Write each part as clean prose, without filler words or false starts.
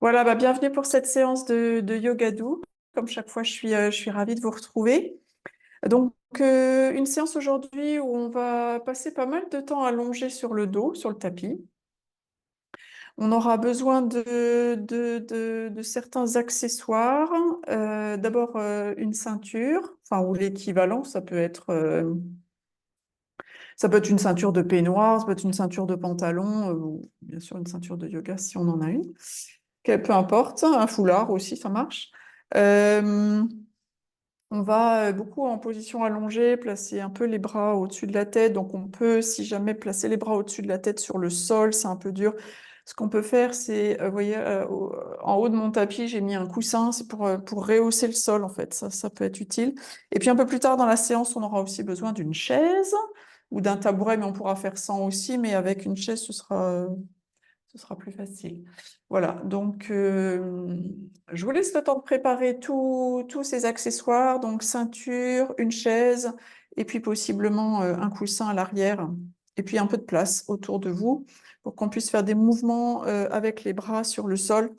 Voilà, bienvenue pour cette séance de yoga doux. Comme chaque fois, je suis ravie de vous retrouver. Donc, une séance aujourd'hui où on va passer pas mal de temps allongé sur le dos, sur le tapis. On aura besoin de certains accessoires. D'abord, une ceinture, enfin, ou l'équivalent, ça peut être une ceinture de peignoir, ça peut être une ceinture de pantalon, ou bien sûr une ceinture de yoga si on en a une. Peu importe, un foulard aussi, ça marche. Euh, on va beaucoup en position allongée, placer un peu les bras au-dessus de la tête. Donc on peut, si jamais, placer les bras au-dessus de la tête sur le sol, c'est un peu dur. Ce qu'on peut faire, c'est, vous voyez, en haut de mon tapis, j'ai mis un coussin, c'est pour rehausser le sol, en fait. Ça peut être utile. Et puis un peu plus tard dans la séance, on aura aussi besoin d'une chaise ou d'un tabouret, mais on pourra faire sans aussi, mais avec une chaise, ce sera plus facile. Voilà, donc je vous laisse le temps de préparer tous ces accessoires, donc ceinture, une chaise, et puis possiblement un coussin à l'arrière, et puis un peu de place autour de vous, pour qu'on puisse faire des mouvements avec les bras sur le sol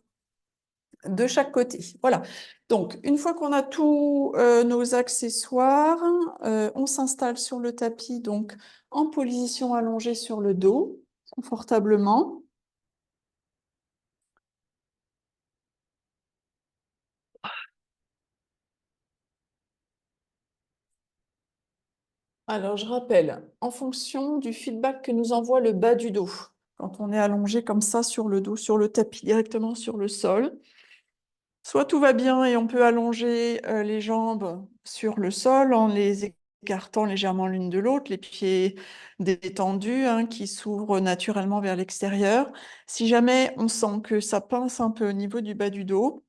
de chaque côté. Voilà, donc une fois qu'on a tous nos accessoires, on s'installe sur le tapis, donc en position allongée sur le dos, confortablement. Alors, je rappelle, en fonction du feedback que nous envoie le bas du dos, quand on est allongé comme ça sur le dos, sur le tapis, directement sur le sol, soit tout va bien et on peut allonger les jambes sur le sol en les écartant légèrement l'une de l'autre, les pieds détendus, hein, qui s'ouvrent naturellement vers l'extérieur. Si jamais on sent que ça pince un peu au niveau du bas du dos,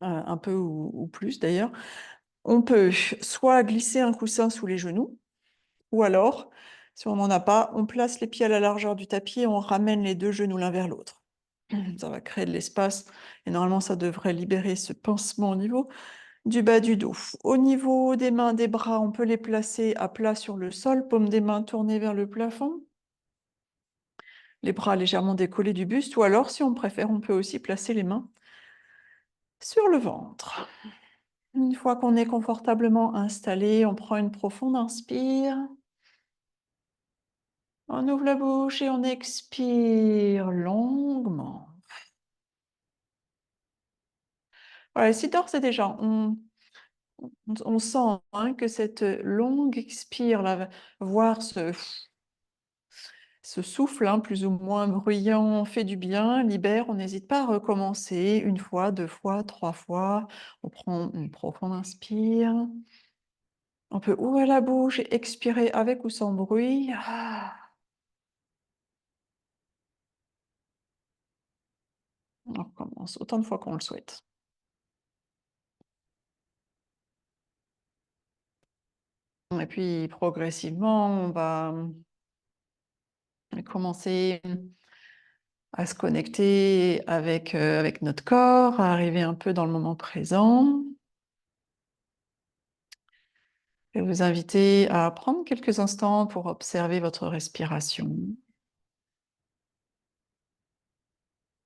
un peu ou plus d'ailleurs, on peut soit glisser un coussin sous les genoux, ou alors, si on n'en a pas, on place les pieds à la largeur du tapis et on ramène les deux genoux l'un vers l'autre. Ça va créer de l'espace et normalement, ça devrait libérer ce pincement au niveau du bas du dos. Au niveau des mains, des bras, on peut les placer à plat sur le sol, paume des mains tournées vers le plafond, les bras légèrement décollés du buste, ou alors, si on préfère, on peut aussi placer les mains sur le ventre. Une fois qu'on est confortablement installé, on prend une profonde inspire. On ouvre la bouche et on expire longuement. Voilà, si d'ores et déjà, on sent hein, que cette longue expire, là, voire ce souffle hein, plus ou moins bruyant fait du bien, libère, on n'hésite pas à recommencer une fois, deux fois, trois fois. On prend une profonde inspire. On peut ouvrir la bouche et expirer avec ou sans bruit. On recommence autant de fois qu'on le souhaite. Et puis progressivement, on va commencer à se connecter avec notre corps, à arriver un peu dans le moment présent. Je vais vous inviter à prendre quelques instants pour observer votre respiration.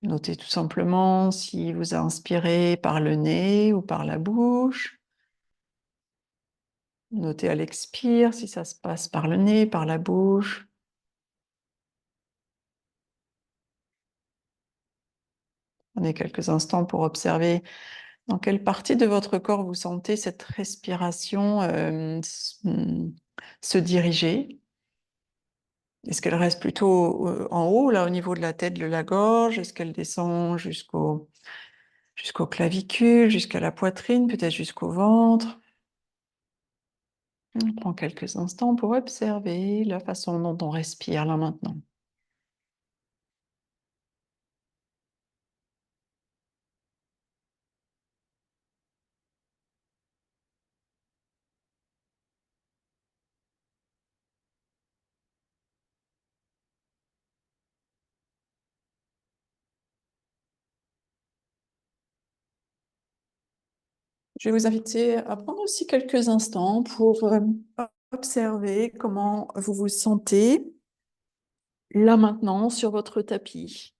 Notez tout simplement si vous inspirez par le nez ou par la bouche. Notez à l'expire si ça se passe par le nez, par la bouche. Prenez quelques instants pour observer dans quelle partie de votre corps vous sentez cette respiration se diriger. Est-ce qu'elle reste plutôt en haut, là, au niveau de la tête, de la gorge? Est-ce qu'elle descend jusqu'aux clavicules, jusqu'à la poitrine, peut-être jusqu'au ventre? On prend quelques instants pour observer la façon dont on respire là maintenant. Je vais vous inviter à prendre aussi quelques instants pour observer comment vous vous sentez là maintenant sur votre tapis.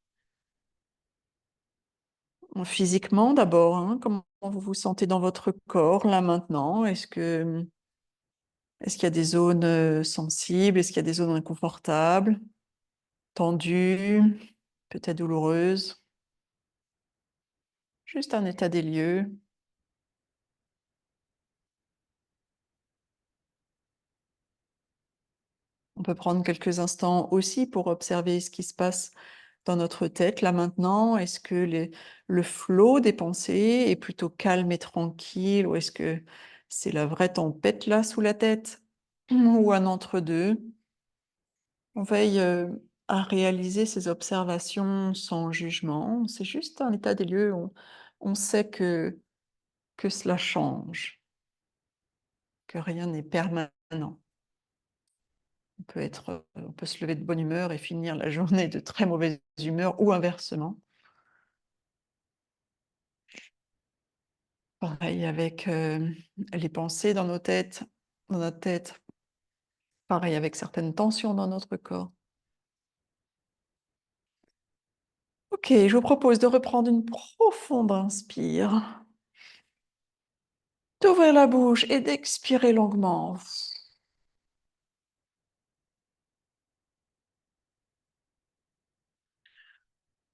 Physiquement d'abord, hein, comment vous vous sentez dans votre corps là maintenant? Est-ce qu'il y a des zones sensibles? Est-ce qu'il y a des zones inconfortables, tendues, peut-être douloureuses? Juste un état des lieux. On peut prendre quelques instants aussi pour observer ce qui se passe dans notre tête là maintenant. Est-ce que le flot des pensées est plutôt calme et tranquille ou est-ce que c'est la vraie tempête là sous la tête? Ou un entre-deux? On veille à réaliser ces observations sans jugement. C'est juste un état des lieux. On sait que cela change, que rien n'est permanent. On peut se lever de bonne humeur et finir la journée de très mauvaise humeur ou inversement. Pareil avec, les pensées dans notre tête, pareil avec certaines tensions dans notre corps. OK, je vous propose de reprendre une profonde inspire, d'ouvrir la bouche et d'expirer longuement.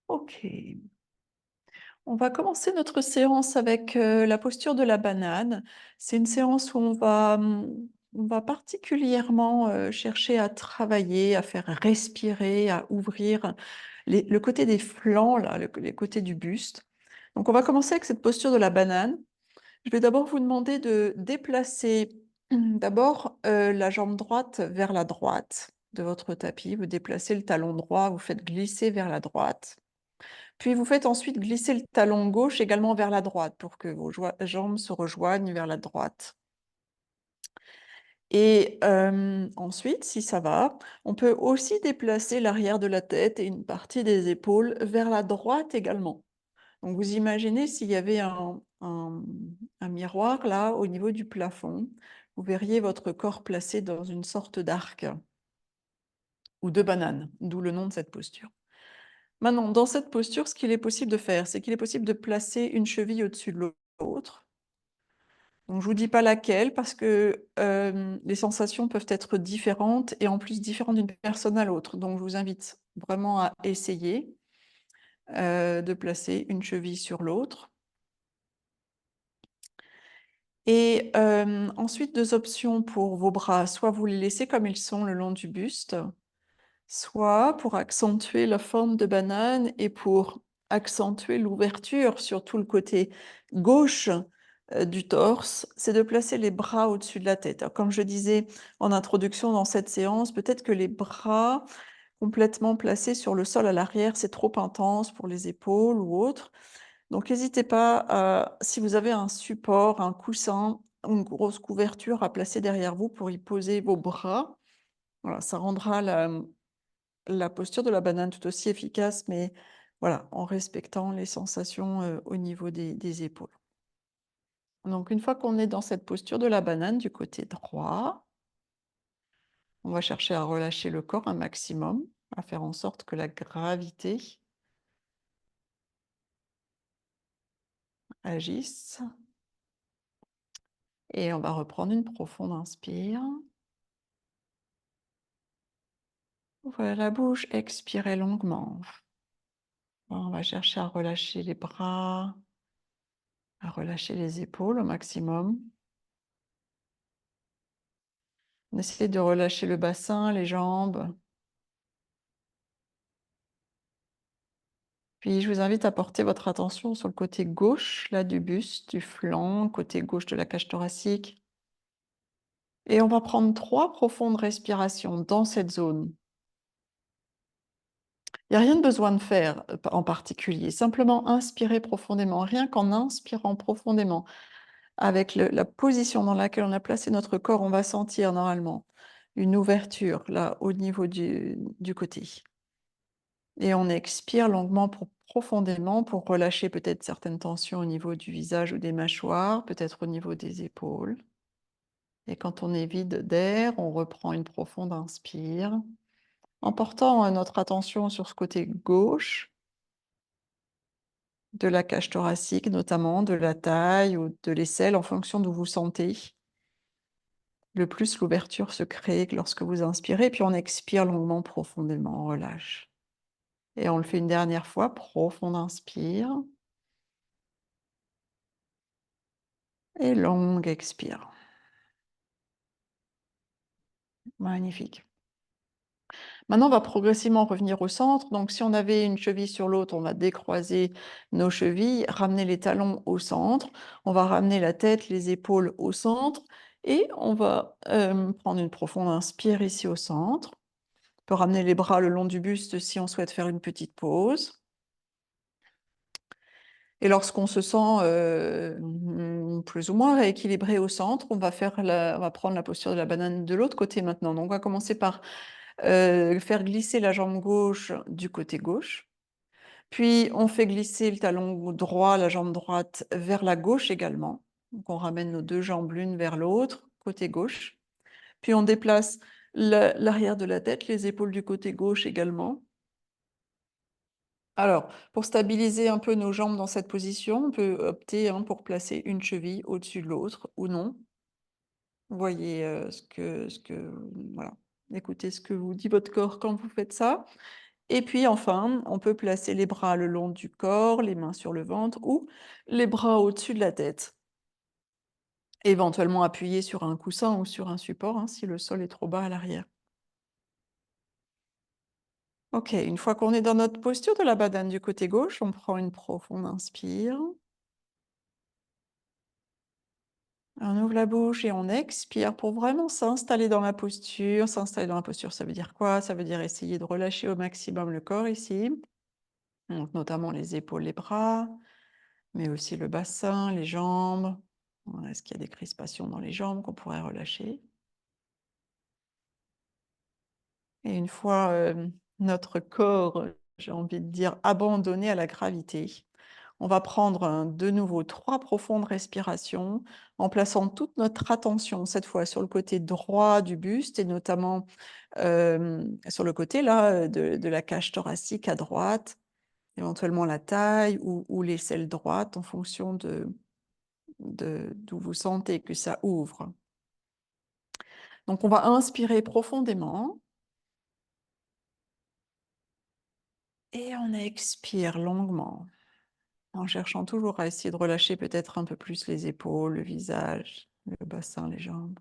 OK. On va commencer notre séance avec, la posture de la banane. C'est une séance où on va particulièrement, chercher à travailler, à faire respirer, à ouvrir le côté des flancs là, les côtés du buste. Donc on va commencer avec cette posture de la banane. Je vais d'abord vous demander de déplacer d'abord, la jambe droite vers la droite de votre tapis. Vous déplacez le talon droit, vous faites glisser vers la droite. Puis vous faites ensuite glisser le talon gauche également vers la droite pour que vos jambes se rejoignent vers la droite. Et ensuite, si ça va, on peut aussi déplacer l'arrière de la tête et une partie des épaules vers la droite également. Donc vous imaginez s'il y avait un miroir là au niveau du plafond, vous verriez votre corps placé dans une sorte d'arc ou de banane, d'où le nom de cette posture. Maintenant, dans cette posture, ce qu'il est possible de faire, c'est qu'il est possible de placer une cheville au-dessus de l'autre. Donc je vous dis pas laquelle parce que, les sensations peuvent être différentes et en plus différentes d'une personne à l'autre. Donc je vous invite vraiment à essayer, de placer une cheville sur l'autre et ensuite 2 options pour vos bras. Soit vous les laissez comme ils sont le long du buste, soit pour accentuer la forme de banane et pour accentuer l'ouverture sur tout le côté gauche, du torse, c'est de placer les bras au-dessus de la tête. Alors comme je disais en introduction dans cette séance, peut-être que les bras complètement placés sur le sol à l'arrière, c'est trop intense pour les épaules ou autre. Donc n'hésitez pas à si vous avez un support, un coussin, une grosse couverture à placer derrière vous pour y poser vos bras. Voilà, ça rendra la posture de la banane tout aussi efficace, mais voilà, en respectant les sensations, au niveau des épaules. Donc une fois qu'on est dans cette posture de la banane du côté droit, on va chercher à relâcher le corps un maximum, à faire en sorte que la gravité agisse et on va reprendre une profonde inspire. Ouvrez la bouche, expirez longuement. On va chercher à relâcher les bras, à relâcher les épaules au maximum. On essaie de relâcher le bassin, les jambes. Puis je vous invite à porter votre attention sur le côté gauche, là, du buste, du flanc, côté gauche de la cage thoracique. Et on va prendre 3 profondes respirations dans cette zone. Il n'y a rien de besoin de faire en particulier, simplement inspirer profondément. Rien qu'en inspirant profondément, avec la position dans laquelle on a placé notre corps, on va sentir normalement une ouverture là au niveau du côté. Et on expire longuement profondément pour relâcher peut-être certaines tensions au niveau du visage ou des mâchoires, peut-être au niveau des épaules. Et quand on est vide d'air, on reprend une profonde inspire, en portant notre attention sur ce côté gauche de la cage thoracique notamment, de la taille ou de l'aisselle en fonction d'où vous sentez. Le plus l'ouverture se crée que lorsque vous inspirez, puis on expire longuement, profondément, on relâche. Et on le fait une dernière fois, profond inspire et longue expire. Magnifique. Maintenant, on va progressivement revenir au centre. Donc, si on avait une cheville sur l'autre, on va décroiser nos chevilles, ramener les talons au centre. On va ramener la tête, les épaules au centre. Et on va prendre une profonde inspire ici au centre. On peut ramener les bras le long du buste si on souhaite faire une petite pause. Et lorsqu'on se sent plus ou moins rééquilibré au centre, on va prendre la posture de la banane de l'autre côté maintenant. Donc, on va commencer par faire glisser la jambe gauche du côté gauche. Puis, on fait glisser le talon droit, la jambe droite vers la gauche également. Donc, on ramène nos deux jambes l'une vers l'autre, côté gauche. Puis, on déplace l'arrière de la tête, les épaules du côté gauche également. Alors, pour stabiliser un peu nos jambes dans cette position, on peut opter pour placer une cheville au-dessus de l'autre ou non. Vous voyez voilà. Écoutez ce que vous dit votre corps quand vous faites ça. Et puis enfin, on peut placer les bras le long du corps, les mains sur le ventre ou les bras au-dessus de la tête. Éventuellement appuyer sur un coussin ou sur un support si le sol est trop bas à l'arrière. Ok, une fois qu'on est dans notre posture de la banane du côté gauche, on prend une profonde inspire. On ouvre la bouche et on expire pour vraiment s'installer dans la posture. S'installer dans la posture, ça veut dire quoi? Ça veut dire essayer de relâcher au maximum le corps ici. Donc, notamment les épaules, les bras, mais aussi le bassin, les jambes. Est-ce qu'il y a des crispations dans les jambes qu'on pourrait relâcher? Et une fois notre corps, j'ai envie de dire, abandonné à la gravité, on va prendre de nouveau 3 profondes respirations en plaçant toute notre attention, cette fois sur le côté droit du buste et notamment sur le côté là, de la cage thoracique à droite, éventuellement la taille ou l'aisselle droite en fonction d'où vous sentez que ça ouvre. Donc on va inspirer profondément et on expire longuement. En cherchant toujours à essayer de relâcher peut-être un peu plus les épaules, le visage, le bassin, les jambes.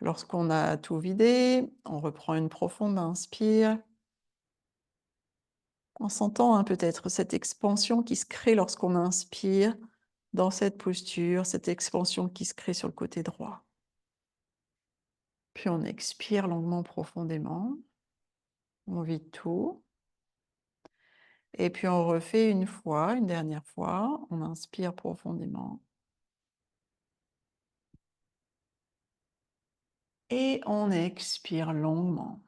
Lorsqu'on a tout vidé, on reprend une profonde inspire, en sentant peut-être cette expansion qui se crée lorsqu'on inspire dans cette posture, cette expansion qui se crée sur le côté droit. Puis on expire longuement, profondément, on vide tout. Et puis on refait une fois, une dernière fois, on inspire profondément. Et on expire longuement.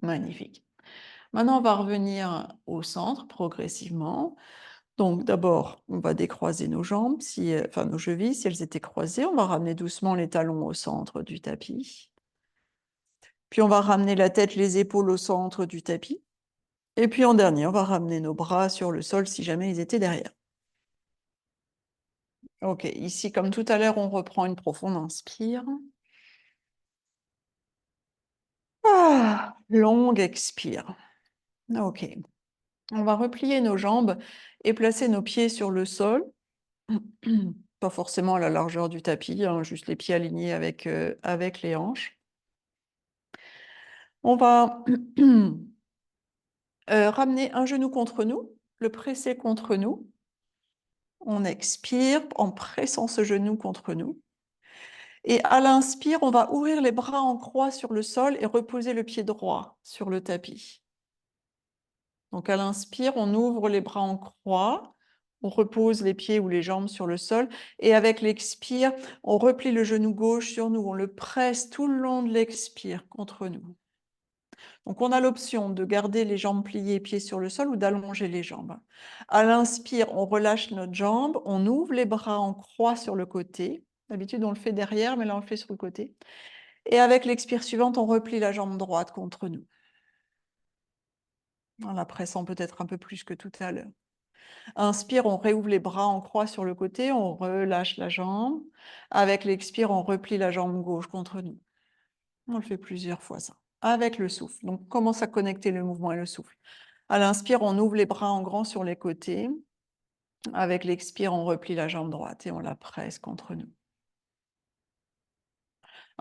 Magnifique. Maintenant, on va revenir au centre progressivement. Donc d'abord, on va décroiser nos jambes, enfin nos chevilles, si elles étaient croisées. On va ramener doucement les talons au centre du tapis. Puis on va ramener la tête, les épaules au centre du tapis. Et puis en dernier, on va ramener nos bras sur le sol si jamais ils étaient derrière. Ok, ici, comme tout à l'heure, on reprend une profonde inspire. Longue expire. Ok. On va replier nos jambes et placer nos pieds sur le sol. Pas forcément à la largeur du tapis, juste les pieds alignés avec les hanches. On va ramener un genou contre nous, le presser contre nous. On expire en pressant ce genou contre nous. Et à l'inspire, on va ouvrir les bras en croix sur le sol et reposer le pied droit sur le tapis. Donc à l'inspire, on ouvre les bras en croix, on repose les pieds ou les jambes sur le sol et avec l'expire, on replie le genou gauche sur nous, on le presse tout le long de l'expire contre nous. Donc on a l'option de garder les jambes pliées, pieds sur le sol ou d'allonger les jambes. À l'inspire, on relâche notre jambe, on ouvre les bras en croix sur le côté. D'habitude, on le fait derrière, mais là, on le fait sur le côté. Et avec l'expire suivante, on replie la jambe droite contre nous. En la pressant peut-être un peu plus que tout à l'heure. Inspire, on réouvre les bras en croix sur le côté, on relâche la jambe. Avec l'expire, on replie la jambe gauche contre nous. On le fait plusieurs fois ça. Avec le souffle. Donc, on commence à connecter le mouvement et le souffle. À l'inspire, on ouvre les bras en grand sur les côtés. Avec l'expire, on replie la jambe droite et on la presse contre nous.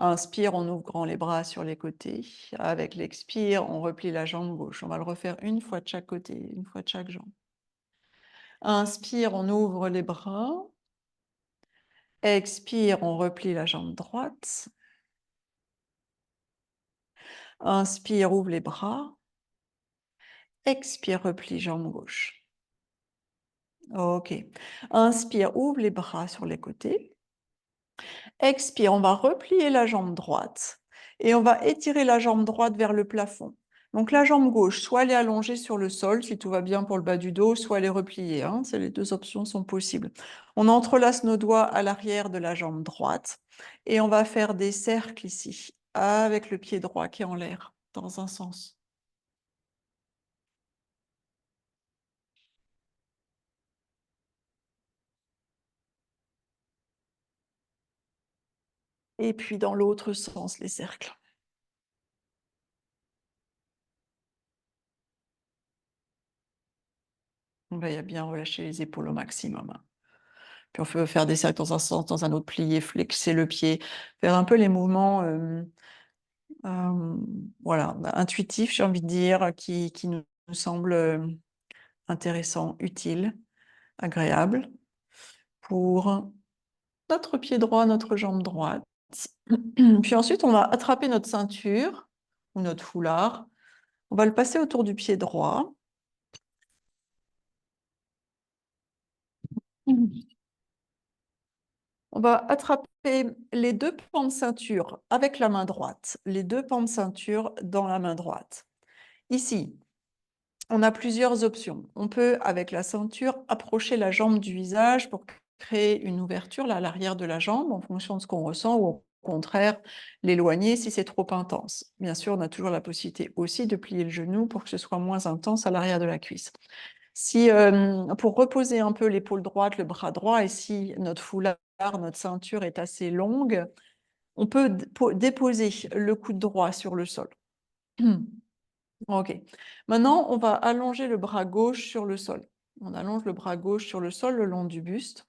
Inspire, on ouvre grand les bras sur les côtés. Avec l'expire, on replie la jambe gauche. On va le refaire une fois de chaque côté, une fois de chaque jambe. Inspire, on ouvre les bras. Expire, on replie la jambe droite. Inspire, ouvre les bras. Expire, replie jambe gauche. Ok. Inspire, ouvre les bras sur les côtés. Expire, on va replier la jambe droite et on va étirer la jambe droite vers le plafond. Donc la jambe gauche, soit elle est allongée sur le sol, si tout va bien pour le bas du dos, soit elle est repliée. Hein, les deux options sont possibles. On entrelace nos doigts à l'arrière de la jambe droite et on va faire des cercles ici, avec le pied droit qui est en l'air, dans un sens. Et puis dans l'autre sens, les cercles. On va bien relâcher les épaules au maximum. Hein. Puis on peut faire des cercles dans un sens, dans un autre, plier, flexer le pied, faire un peu les mouvements voilà, intuitifs, j'ai envie de dire, qui nous semblent intéressants, utiles, agréables pour notre pied droit, notre jambe droite. Puis ensuite, on va attraper notre ceinture ou notre foulard. On va le passer autour du pied droit. On va attraper les deux pans de ceinture avec la main droite, les deux pans de ceinture dans la main droite. Ici, on a plusieurs options. On peut, avec la ceinture, approcher la jambe du visage pour créer une ouverture là, à l'arrière de la jambe en fonction de ce qu'on ressent ou au contraire l'éloigner si c'est trop intense. Bien sûr, on a toujours la possibilité aussi de plier le genou pour que ce soit moins intense à l'arrière de la cuisse. Si, pour reposer un peu l'épaule droite, le bras droit, et si notre foulard, notre ceinture est assez longue, on peut déposer le coude droit sur le sol. Ok. Maintenant, on va allonger le bras gauche sur le sol. On allonge le bras gauche sur le sol le long du buste.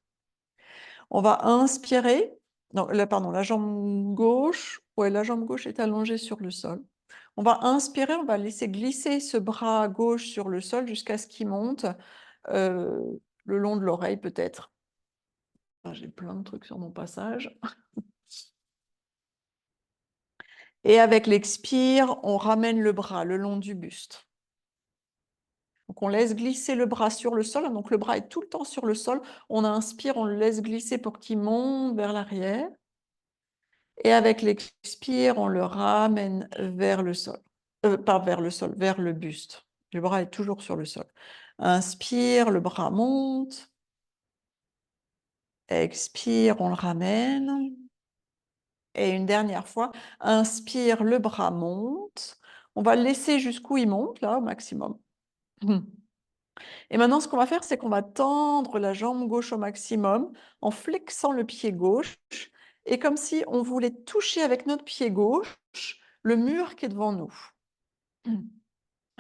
On va inspirer. Non, pardon, la jambe gauche. Ouais, la jambe gauche est allongée sur le sol. On va inspirer, on va laisser glisser ce bras gauche sur le sol jusqu'à ce qu'il monte euh, le long de l'oreille peut-être. J'ai plein de trucs sur mon passage. Et avec l'expire, on ramène le bras le long du buste. Donc on laisse glisser le bras sur le sol. Donc le bras est tout le temps sur le sol. On inspire, on le laisse glisser pour qu'il monte vers l'arrière. Et avec l'expire, on le ramène vers le sol. Pas vers le sol, vers le buste. Le bras est toujours sur le sol. Inspire, le bras monte. Expire, on le ramène. Et une dernière fois, inspire, le bras monte. On va le laisser jusqu'où il monte, là, au maximum. Et maintenant, ce qu'on va faire, c'est qu'on va tendre la jambe gauche au maximum en flexant le pied gauche et comme si on voulait toucher avec notre pied gauche le mur qui est devant nous.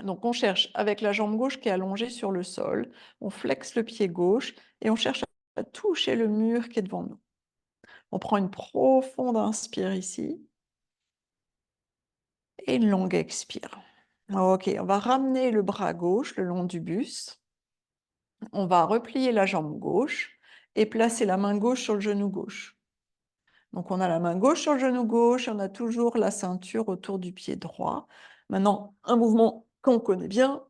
Donc, on cherche avec la jambe gauche qui est allongée sur le sol, on flexe le pied gauche et on cherche à toucher le mur qui est devant nous. On prend une profonde inspire ici et une longue expire. Ok, on va ramener le bras gauche le long du buste. On va replier la jambe gauche et placer la main gauche sur le genou gauche. Donc on a la main gauche sur le genou gauche et on a toujours la ceinture autour du pied droit. Maintenant, un mouvement qu'on connaît bien.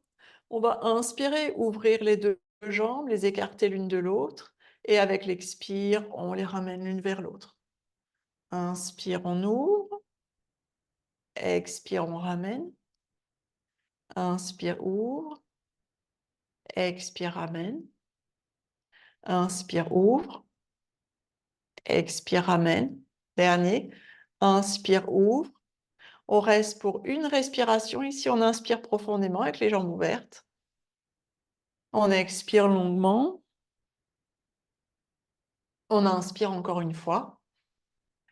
On va inspirer, ouvrir les deux jambes, les écarter l'une de l'autre. Et avec l'expire, on les ramène l'une vers l'autre. Inspire, on ouvre. Expire, on ramène. Inspire, ouvre. Expire, ramène. Inspire, ouvre. Expire, ramène. Dernier. Inspire, ouvre. On reste pour une respiration. Ici, on inspire profondément avec les jambes ouvertes. On expire longuement. On inspire encore une fois.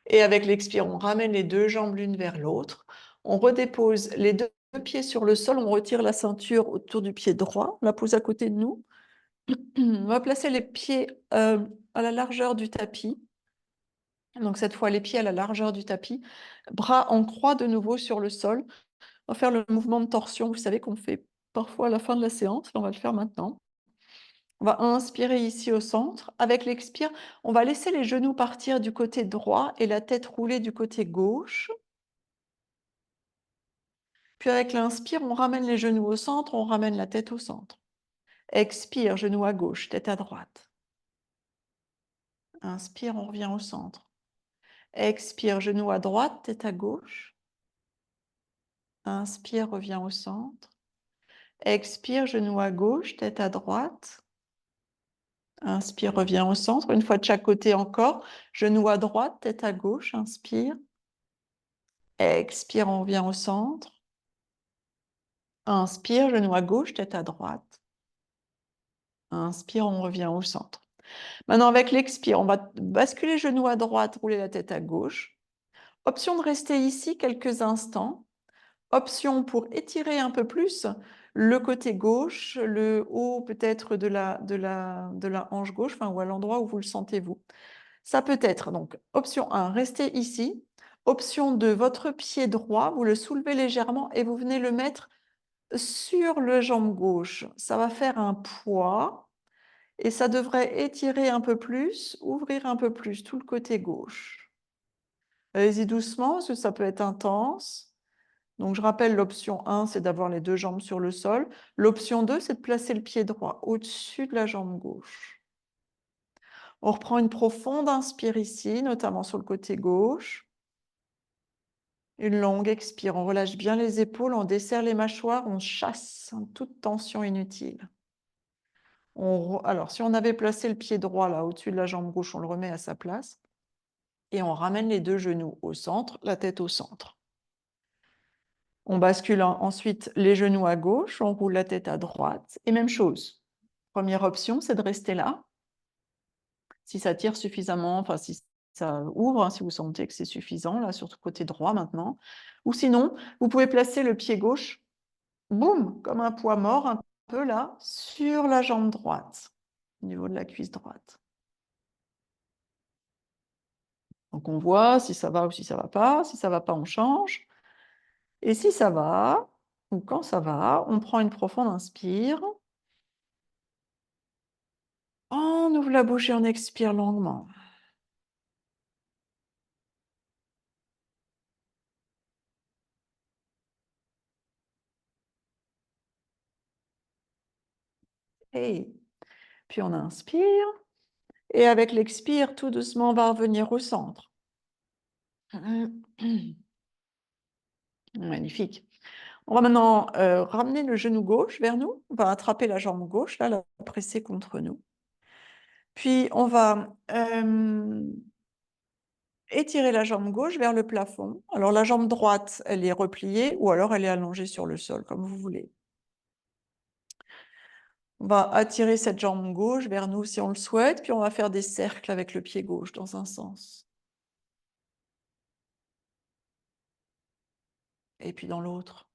Et avec l'expire, on ramène les deux jambes l'une vers l'autre. On redépose les deux pieds sur le sol. On retire la ceinture autour du pied droit. On la pose à côté de nous. On va placer les pieds à la largeur du tapis. Donc cette fois, les pieds à la largeur du tapis. Bras en croix de nouveau sur le sol. On va faire le mouvement de torsion, vous savez qu'on fait parfois à la fin de la séance. On va le faire maintenant. On va inspirer ici au centre. Avec l'expire, on va laisser les genoux partir du côté droit et la tête rouler du côté gauche. Puis avec l'inspire, on ramène les genoux au centre, on ramène la tête au centre. Expire, genoux à gauche, tête à droite. Inspire, on revient au centre. Expire, genoux à droite, tête à gauche. Inspire, revient au centre. Expire, genou à gauche, tête à droite. Inspire, revient au centre. Une fois de chaque côté encore. Genou à droite, tête à gauche. Inspire. Expire, on revient au centre. Inspire, genou à gauche, tête à droite. Inspire, on revient au centre. Maintenant, avec l'expire, on va basculer genou à droite, rouler la tête à gauche. Option de rester ici quelques instants. Option pour étirer un peu plus le côté gauche, le haut peut-être de la hanche gauche, enfin, ou à l'endroit où vous le sentez vous. Ça peut être, donc, option 1, restez ici. Option 2, votre pied droit, vous le soulevez légèrement et vous venez le mettre sur le jambe gauche. Ça va faire un poids et ça devrait étirer un peu plus, ouvrir un peu plus tout le côté gauche. Allez-y doucement, parce que ça peut être intense. Donc, je rappelle, l'option 1, c'est d'avoir les deux jambes sur le sol. L'option 2, c'est de placer le pied droit au-dessus de la jambe gauche. On reprend une profonde inspire ici, notamment sur le côté gauche. Une longue expire. On relâche bien les épaules, on desserre les mâchoires, on chasse toute tension inutile. Alors, si on avait placé le pied droit là au-dessus de la jambe gauche, on le remet à sa place. Et on ramène les deux genoux au centre, la tête au centre. On bascule ensuite les genoux à gauche, on roule la tête à droite. Et même chose. Première option, c'est de rester là. Si ça tire suffisamment, enfin si ça ouvre, hein, si vous sentez que c'est suffisant, là, sur le côté droit maintenant. Ou sinon, vous pouvez placer le pied gauche, boum, comme un poids mort, un peu là, sur la jambe droite, au niveau de la cuisse droite. Donc on voit si ça va ou si ça va pas. Si ça va pas, on change. Et si ça va, ou quand ça va, on prend une profonde inspire. On ouvre la bouche et on expire longuement. Et puis on inspire. Et avec l'expire, tout doucement, on va revenir au centre. Magnifique. On va maintenant ramener le genou gauche vers nous. On va attraper la jambe gauche, là, la presser contre nous. Puis on va étirer la jambe gauche vers le plafond. Alors la jambe droite, elle est repliée ou alors elle est allongée sur le sol, comme vous voulez. On va attirer cette jambe gauche vers nous si on le souhaite, puis on va faire des cercles avec le pied gauche dans un sens. Et puis dans l'autre.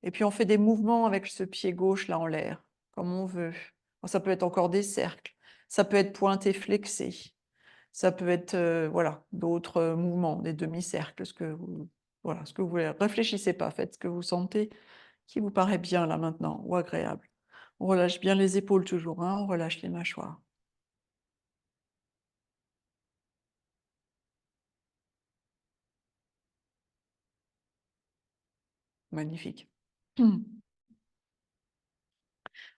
Et puis on fait des mouvements avec ce pied gauche là en l'air, comme on veut. Ça peut être encore des cercles, ça peut être pointé flexé, ça peut être voilà, d'autres mouvements, des demi-cercles, voilà, ce que vous voulez. Réfléchissez pas, faites ce que vous sentez qui vous paraît bien là maintenant ou agréable. On relâche bien les épaules toujours, hein, on relâche les mâchoires. Magnifique. On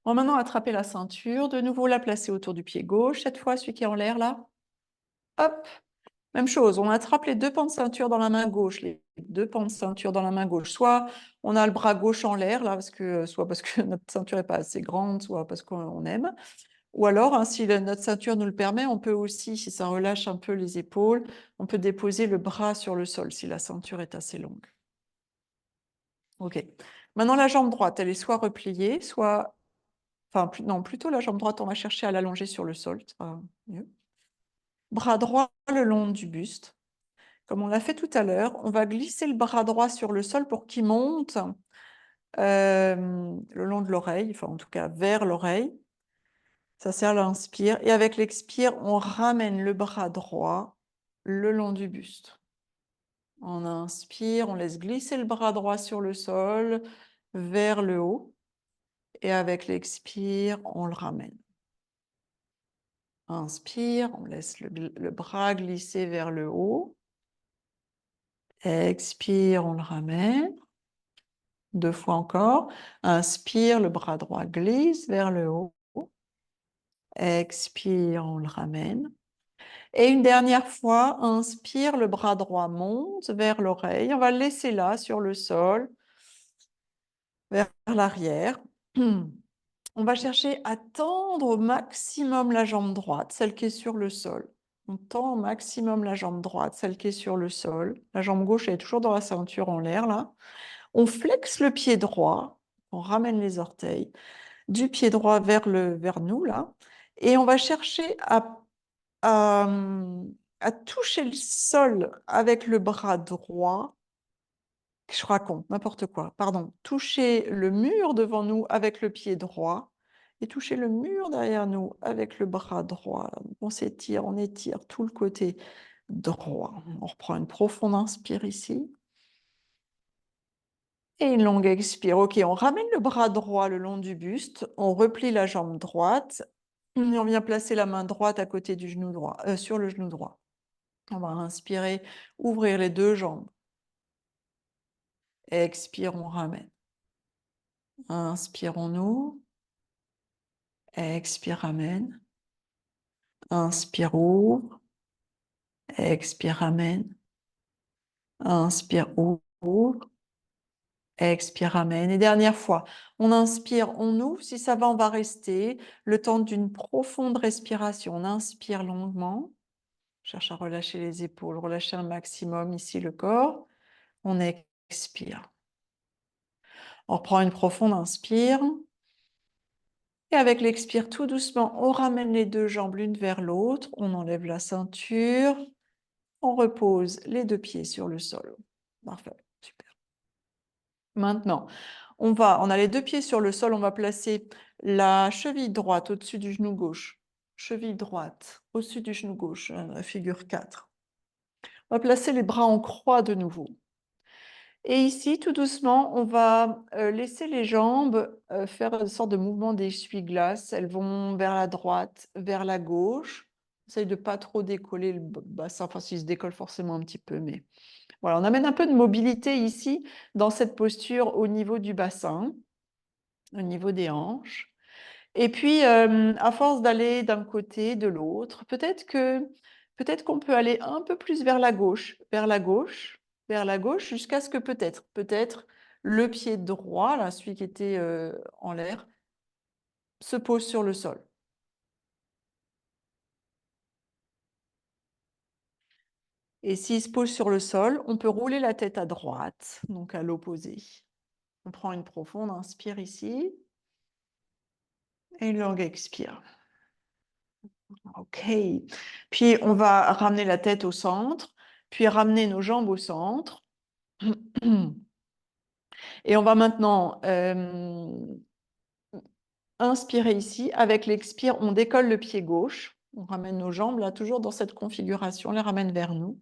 va maintenant attraper la ceinture, de nouveau la placer autour du pied gauche, cette fois celui qui est en l'air là. Hop, même chose, on attrape les deux pans de ceinture dans la main gauche, les deux pans de ceinture dans la main gauche. Soit on a le bras gauche en l'air, là, soit parce que notre ceinture n'est pas assez grande, soit parce qu'on aime. Ou alors, hein, si notre ceinture nous le permet, on peut aussi, si ça relâche un peu les épaules, on peut déposer le bras sur le sol si la ceinture est assez longue. OK. Maintenant, la jambe droite, elle est soit repliée, soit... Enfin, non, plutôt la jambe droite, on va chercher à l'allonger sur le sol, ça sera mieux. Bras droit le long du buste. Comme on l'a fait tout à l'heure, on va glisser le bras droit sur le sol pour qu'il monte le long de l'oreille, enfin en tout cas vers l'oreille. Ça sert à l'inspire. Et avec l'expire, on ramène le bras droit le long du buste. On inspire, on laisse glisser le bras droit sur le sol vers le haut. Et avec l'expire, on le ramène. Inspire, on laisse le bras glisser vers le haut. Expire, on le ramène. 2 fois encore. Inspire, le bras droit glisse vers le haut. Expire, on le ramène. Et une dernière fois, inspire, le bras droit monte vers l'oreille. On va le laisser là, sur le sol, vers l'arrière. On va chercher à tendre au maximum la jambe droite, celle qui est sur le sol. On tend au maximum la jambe droite, celle qui est sur le sol. La jambe gauche, elle est toujours dans la ceinture en l'air, là. On flexe le pied droit, on ramène les orteils du pied droit vers nous, là. Et on va chercher à toucher le sol avec le bras droit. Je raconte, n'importe quoi, pardon. Toucher le mur devant nous avec le pied droit et toucher le mur derrière nous avec le bras droit. On s'étire, on étire tout le côté droit. On reprend une profonde inspire ici. Et une longue expire. OK, on ramène le bras droit le long du buste, on replie la jambe droite et on vient placer la main droite à côté du genou droit, sur le genou droit. On va inspirer, ouvrir les 2 jambes. Expire, on ramène. Inspire, on ouvre. Expire, ramène. Inspire, ouvre. Expire, ramène. Inspire, ouvre. Expire, ramène. Et dernière fois, on inspire, on ouvre. Si ça va, on va rester le temps d'une profonde respiration. On inspire longuement. Cherche à relâcher les épaules, relâcher un maximum ici le corps. On expire. On reprend une profonde inspire. Et avec l'expire, tout doucement, on ramène les 2 jambes l'une vers l'autre. On enlève la ceinture. On repose les 2 pieds sur le sol. Parfait, super. Maintenant, on a les 2 pieds sur le sol. On va placer la cheville droite au-dessus du genou gauche. Cheville droite au-dessus du genou gauche, figure 4. On va placer les bras en croix de nouveau. Et ici, tout doucement, on va laisser les jambes faire une sorte de mouvement d'essuie-glace. Elles vont vers la droite, vers la gauche. Essaye de ne pas trop décoller le bassin, enfin, s'il se décolle forcément un petit peu, mais voilà, on amène un peu de mobilité ici, dans cette posture au niveau du bassin, au niveau des hanches. Et puis, à force d'aller d'un côté, de l'autre, peut-être qu'on peut aller un peu plus vers la gauche, vers la gauche, vers la gauche, jusqu'à ce que peut-être le pied droit, là, celui qui était en l'air, se pose sur le sol. Et s'il se pose sur le sol, on peut rouler la tête à droite, donc à l'opposé. On prend une profonde inspire ici et une longue expire. OK. Puis on va ramener la tête au centre, puis ramener nos jambes au centre. Et on va maintenant inspirer ici. Avec l'expire, on décolle le pied gauche. On ramène nos jambes là, toujours dans cette configuration, on les ramène vers nous.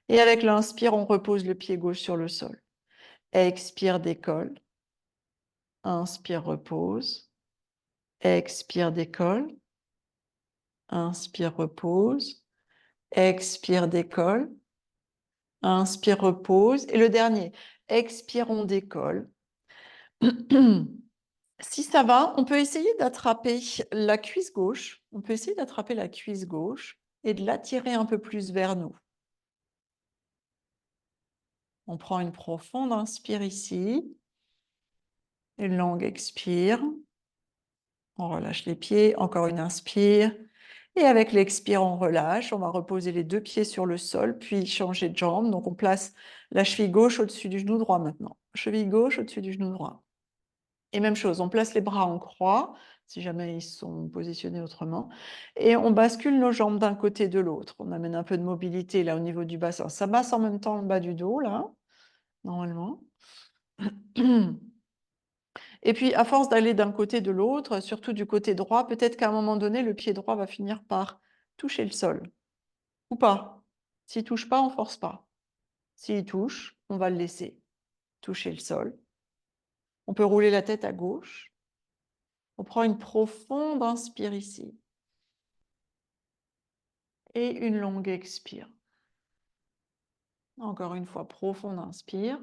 Et avec l'inspire, on repose le pied gauche sur le sol. Expire, décolle. Inspire, repose. Expire, décolle. Inspire, repose. Expire, décolle. Inspire, repose. Et le dernier, expire, on décolle. Si ça va, on peut essayer d'attraper la cuisse gauche. On peut essayer d'attraper la cuisse gauche et de l'attirer un peu plus vers nous. On prend une profonde inspire ici. Une longue expire. On relâche les pieds, encore une inspire. Et avec l'expire, on relâche. On va reposer les deux pieds sur le sol, puis changer de jambe. Donc, on place la cheville gauche au-dessus du genou droit maintenant. Cheville gauche au-dessus du genou droit. Et même chose, on place les bras en croix, si jamais ils sont positionnés autrement. Et on bascule nos jambes d'un côté de l'autre. On amène un peu de mobilité là au niveau du bassin. Ça masse en même temps le bas du dos, là, normalement. Et puis, à force d'aller d'un côté de l'autre, surtout du côté droit, peut-être qu'à un moment donné, le pied droit va finir par toucher le sol. Ou pas. S'il ne touche pas, on ne force pas. S'il touche, on va le laisser toucher le sol. On peut rouler la tête à gauche. On prend une profonde inspire ici. Et une longue expire. Encore une fois, profonde inspire.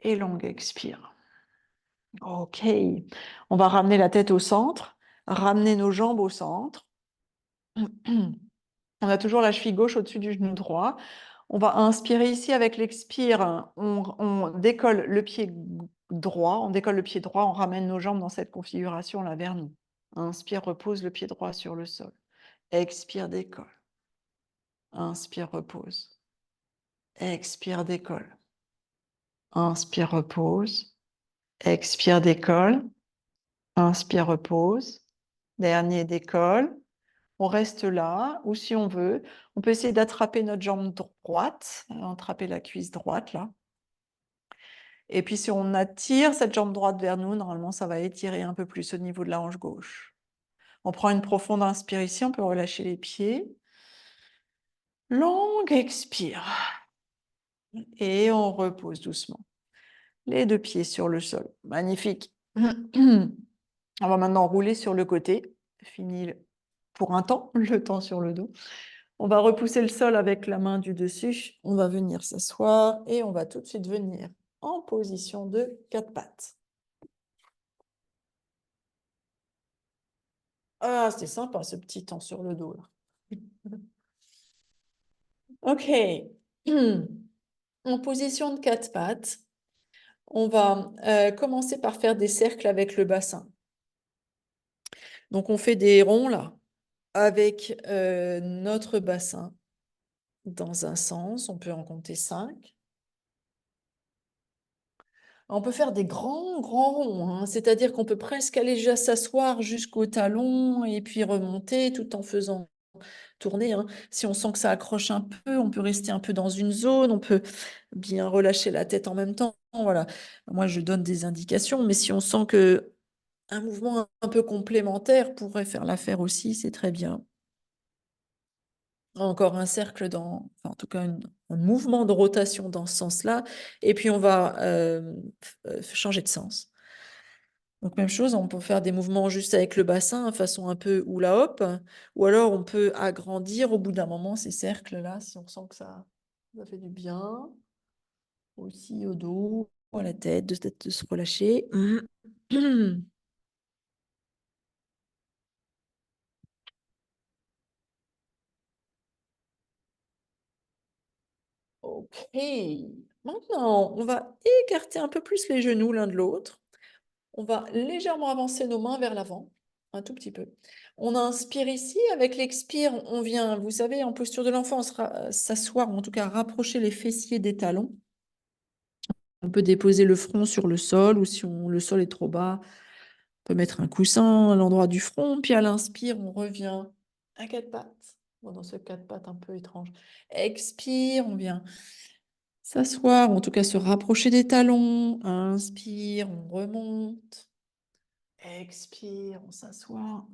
Et longue expire. OK. On va ramener la tête au centre. Ramener nos jambes au centre. On a toujours la cheville gauche au-dessus du genou droit. On va inspirer ici avec l'expire. On décolle le pied droit. On décolle le pied droit. On ramène nos jambes dans cette configuration-là vers nous. Inspire, repose le pied droit sur le sol. Expire, décolle. Inspire, repose. Expire, décolle. Inspire, repose. Expire, décolle. Inspire, repose. Dernier, décolle. On reste là, ou si on veut, on peut essayer d'attraper notre jambe droite, attraper la cuisse droite, là. Et puis, si on attire cette jambe droite vers nous, normalement, ça va étirer un peu plus au niveau de la hanche gauche. On prend une profonde inspire ici, on peut relâcher les pieds. Longue expire. Et on repose doucement. Les deux pieds sur le sol. Magnifique. On va maintenant rouler sur le côté. Fini pour un temps, le temps sur le dos. On va repousser le sol avec la main du dessus. On va venir s'asseoir et on va tout de suite venir en position de quatre pattes. Ah, c'était sympa ce petit temps sur le dos là. OK. En position de quatre pattes, on va commencer par faire des cercles avec le bassin. Donc on fait des ronds là avec notre bassin dans un sens. On peut en compter 5. On peut faire des grands, grands ronds, hein. C'est-à-dire qu'on peut presque aller déjà s'asseoir jusqu'au talon et puis remonter tout en faisant tourner, hein. Si on sent que ça accroche un peu, on peut rester un peu dans une zone, on peut bien relâcher la tête en même temps. Voilà. Moi, je donne des indications, mais si on sent que un mouvement un peu complémentaire pourrait faire l'affaire aussi, c'est très bien. Encore un cercle enfin, en tout cas un mouvement de rotation dans ce sens-là, et puis on va changer de sens. Donc même chose, on peut faire des mouvements juste avec le bassin, façon un peu hula hop, ou alors on peut agrandir au bout d'un moment ces cercles-là, si on sent que ça fait du bien, aussi au dos, à la tête, de se relâcher. Ok. Maintenant, on va écarter un peu plus les genoux l'un de l'autre. On va légèrement avancer nos mains vers l'avant, un tout petit peu. On inspire ici, avec l'expire, on vient, vous savez, en posture de l'enfant, s'asseoir, ou en tout cas rapprocher les fessiers des talons. On peut déposer le front sur le sol, ou si le sol est trop bas, on peut mettre un coussin à l'endroit du front, puis à l'inspire, on revient à quatre pattes. Bon, dans ce quatre pattes un peu étrange. Expire, on vient s'asseoir, ou en tout cas se rapprocher des talons. Inspire, on remonte. Expire, on s'assoit.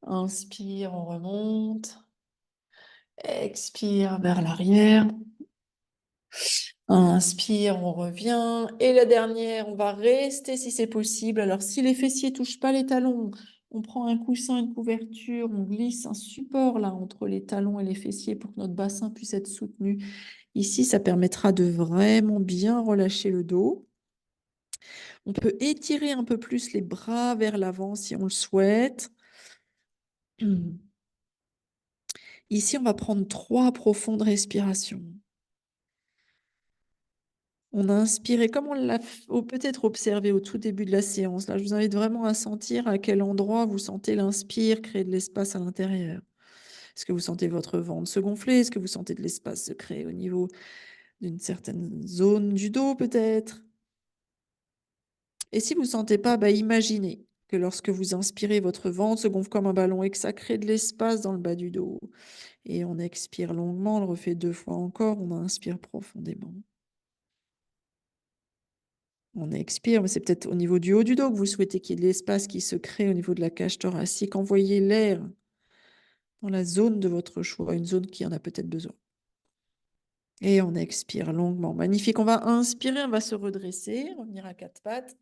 Inspire, on remonte. Expire vers l'arrière. Inspire, on revient. Et la dernière, on va rester si c'est possible. Alors, si les fessiers ne touchent pas les talons, on prend un coussin, une couverture, on glisse un support là entre les talons et les fessiers pour que notre bassin puisse être soutenu. Ici, ça permettra de vraiment bien relâcher le dos. On peut étirer un peu plus les bras vers l'avant si on le souhaite. Ici, on va prendre 3 profondes respirations. On a inspiré, comme on l'a peut-être observé au tout début de la séance. Là, je vous invite vraiment à sentir à quel endroit vous sentez l'inspire créer de l'espace à l'intérieur. Est-ce que vous sentez votre ventre se gonfler? Est-ce que vous sentez de l'espace se créer au niveau d'une certaine zone du dos peut-être? Et si vous ne sentez pas, bah, imaginez que lorsque vous inspirez, votre ventre se gonfle comme un ballon et que ça crée de l'espace dans le bas du dos. Et on expire longuement, on le refait 2 fois encore, on inspire profondément. On expire, mais c'est peut-être au niveau du haut du dos que vous souhaitez qu'il y ait de l'espace qui se crée au niveau de la cage thoracique. Envoyez l'air dans la zone de votre choix, une zone qui en a peut-être besoin. Et on expire longuement. Magnifique. On va inspirer, on va se redresser, revenir à quatre pattes.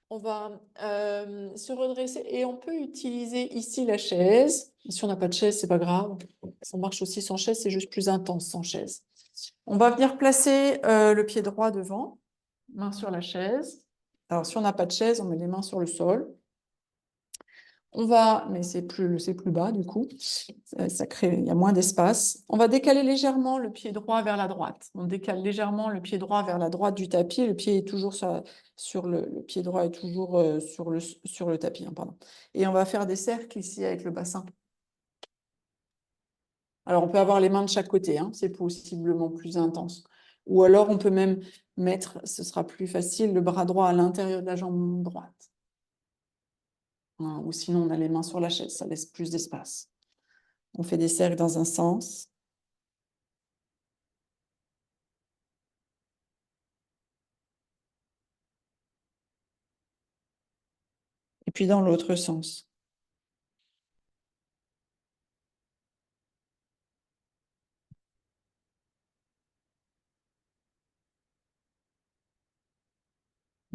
On va se redresser et on peut utiliser ici la chaise. Si on n'a pas de chaise, c'est pas grave. Ça marche aussi sans chaise, c'est juste plus intense sans chaise. On va venir placer le pied droit devant, main sur la chaise. Alors, si on n'a pas de chaise, on met les mains sur le sol. On va, mais c'est plus bas du coup, ça crée, il y a moins d'espace. On va décaler légèrement le pied droit vers la droite. On décale légèrement le pied droit vers la droite du tapis. Le pied est toujours le pied droit est toujours sur le tapis, hein, pardon. Et on va faire des cercles ici avec le bassin. Alors on peut avoir les mains de chaque côté, hein, c'est possiblement plus intense. Ou alors on peut même mettre, ce sera plus facile, le bras droit à l'intérieur de la jambe droite. Hein, ou sinon on a les mains sur la chaise, ça laisse plus d'espace. On fait des cercles dans un sens. Et puis dans l'autre sens.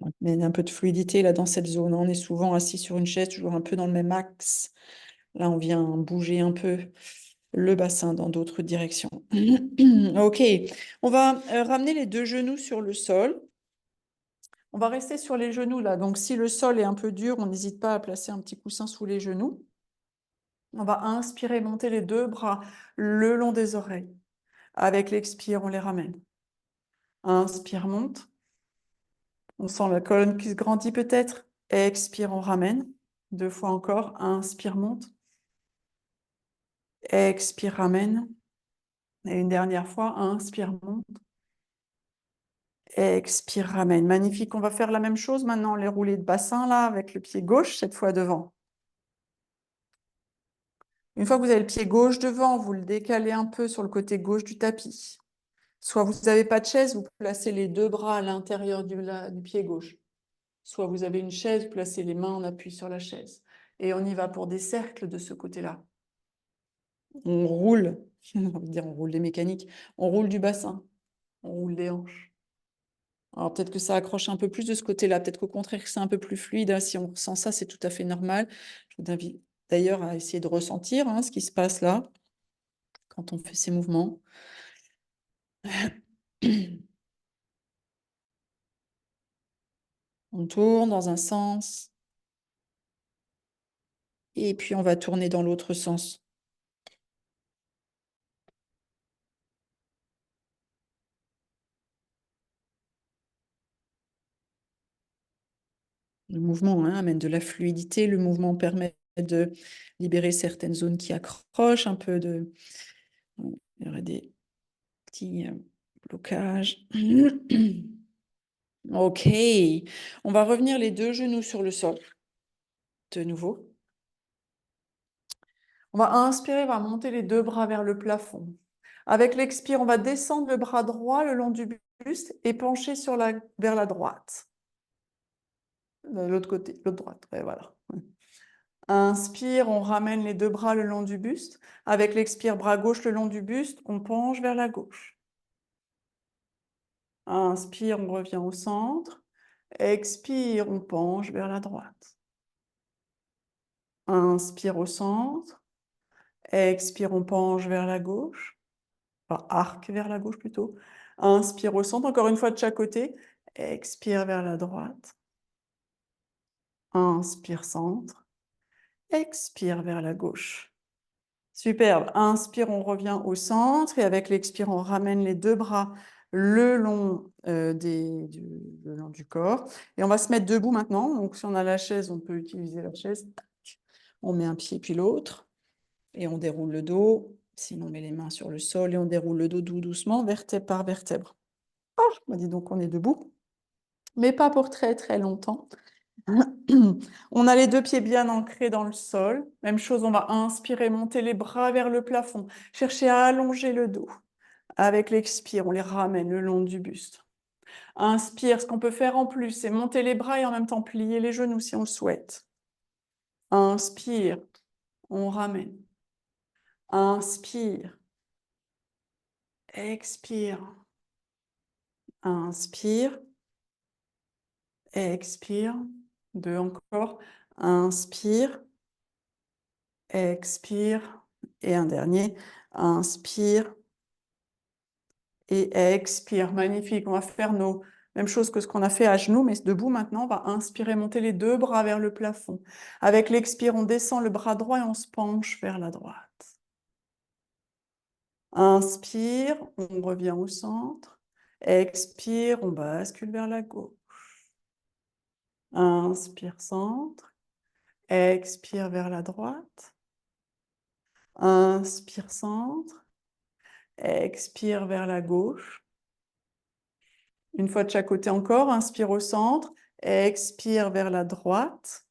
On met un peu de fluidité là dans cette zone. On est souvent assis sur une chaise, toujours un peu dans le même axe. Là, on vient bouger un peu le bassin dans d'autres directions. Ok, on va ramener les deux genoux sur le sol. On va rester sur les genoux là. Donc, si le sol est un peu dur, on n'hésite pas à placer un petit coussin sous les genoux. On va inspirer, monter les deux bras le long des oreilles. Avec l'expire, on les ramène. Inspire, monte. On sent la colonne qui se grandit peut-être. Expire, on ramène. 2 fois encore. Inspire, monte. Expire, ramène. Et une dernière fois. Inspire, monte. Expire, ramène. Magnifique. On va faire la même chose maintenant. Les roulés de bassin là avec le pied gauche, cette fois devant. Une fois que vous avez le pied gauche devant, vous le décalez un peu sur le côté gauche du tapis. Soit vous n'avez pas de chaise, vous placez les deux bras à l'intérieur du pied gauche. Soit vous avez une chaise, vous placez les mains en appui sur la chaise. Et on y va pour des cercles de ce côté-là. On roule, j'ai envie de dire on roule des mécaniques, on roule du bassin, on roule des hanches. Alors peut-être que ça accroche un peu plus de ce côté-là, peut-être qu'au contraire que c'est un peu plus fluide, hein. Si on ressent ça, c'est tout à fait normal. Je vous invite d'ailleurs à essayer de ressentir ce qui se passe là, quand on fait ces mouvements. On tourne dans un sens, et puis on va tourner dans l'autre sens. Le mouvement amène de la fluidité, le mouvement permet de libérer certaines zones qui accrochent un peu de... Il y aurait des petits blocages. Ok, on va revenir les deux genoux sur le sol. De nouveau. On va inspirer, on va monter les deux bras vers le plafond. Avec l'expire, on va descendre le bras droit le long du buste et pencher vers la droite. L'autre côté, l'autre droite, ouais, voilà. Inspire, on ramène les deux bras le long du buste. Avec l'expire, bras gauche le long du buste, on penche vers la gauche. Inspire, on revient au centre. Expire, on penche vers la droite. Inspire au centre. Expire, on penche vers la gauche. Enfin, arc vers la gauche plutôt. Inspire au centre, encore une fois de chaque côté. Expire vers la droite. Inspire centre. Expire vers la gauche. Superbe. Inspire, on revient au centre et avec l'expire, on ramène les deux bras le long, le long du corps. Et on va se mettre debout maintenant. Donc, si on a la chaise, on peut utiliser la chaise. On met un pied puis l'autre et on déroule le dos. Sinon, on met les mains sur le sol et on déroule le dos doucement, vertèbre par vertèbre. Oh, dis donc, on est debout, mais pas pour très très longtemps. On a les deux pieds bien ancrés dans le sol. Même chose, on va inspirer, monter les bras vers le plafond. Chercher à allonger le dos. Avec l'expire, on les ramène le long du buste. Inspire, ce qu'on peut faire en plus, c'est monter les bras et en même temps plier les genoux si on le souhaite. Inspire, on ramène. Inspire. Expire. Inspire. Expire. Deux encore. Inspire. Expire. Et un dernier. Inspire. Et expire. Magnifique. On va faire nos mêmes choses que ce qu'on a fait à genoux, mais debout maintenant. On va inspirer, monter les deux bras vers le plafond. Avec l'expire, on descend le bras droit et on se penche vers la droite. Inspire, on revient au centre. Expire, on bascule vers la gauche. Inspire, centre. Expire vers la droite. Inspire, centre. Expire vers la gauche. Une fois de chaque côté encore, inspire au centre. Expire vers la droite.